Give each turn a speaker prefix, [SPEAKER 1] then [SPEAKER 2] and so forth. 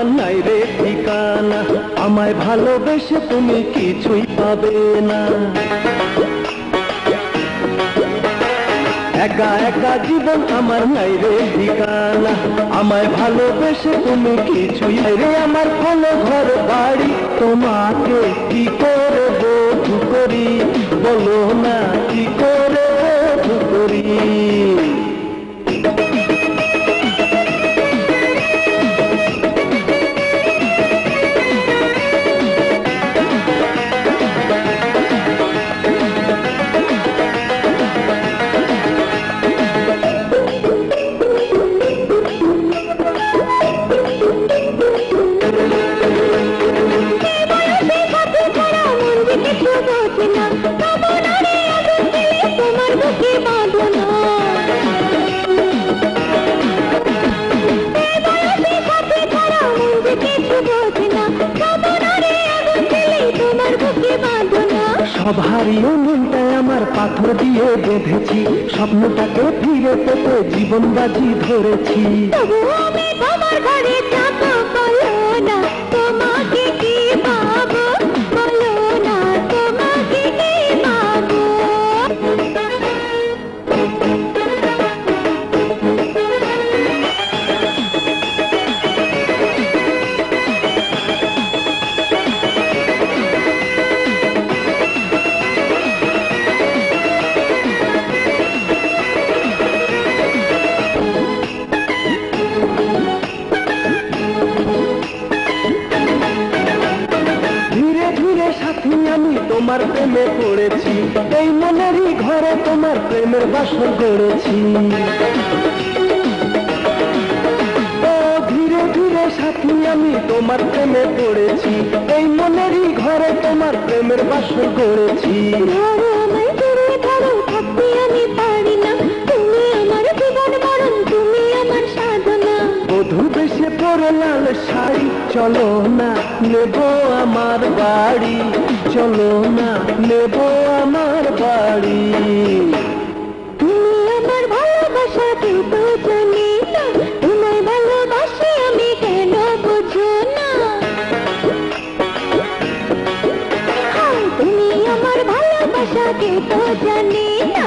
[SPEAKER 1] আমার নাই রে ঠিকানা, আমায় ভালোবেসে তুমি কিছুই পাবে না। একা একা জীবন আমার নাই রে ঠিকানা, আমায় ভালোবেসে তুমি কিছুই রে। আমার কোনো ঘর বাড়ি তোমাকে কি করে বধূ করি, বলো না কি করে বধূ করি। সব হারিয়ে মনটায় আমার পাথর দিয়ে বেঁধেছি, স্বপ্নটাকে ফিরে পেতে জীবন বাজি ধরেছি। আমি তোমার ঘরে যাবো, বলো না তোমাকে কি পাবো, বলো না তোমাকে কি পাবো। আমি তোমার প্রেমে পড়েছি, এই মনেরই ঘরে তোমার প্রেমের বাসর গড়েছি। ও ধীরে ধীরে সাথী আমি তোমার প্রেমে পড়েছি, এই মনেরই ঘরে তোমার প্রেমের বাসর গড়েছি। বধূ বেশে পরে লাল শাড়ি, চলো না নেব আমার বাড়ি, চলো না নেব আমার বাড়ি। তুমি আমার ভালোবাসা কেউ তো জানি না, তোমায় ভালোবাসি আমি কেন বুঝো না। তুমি আমার ভালোবাসা কেউ তো জানি না,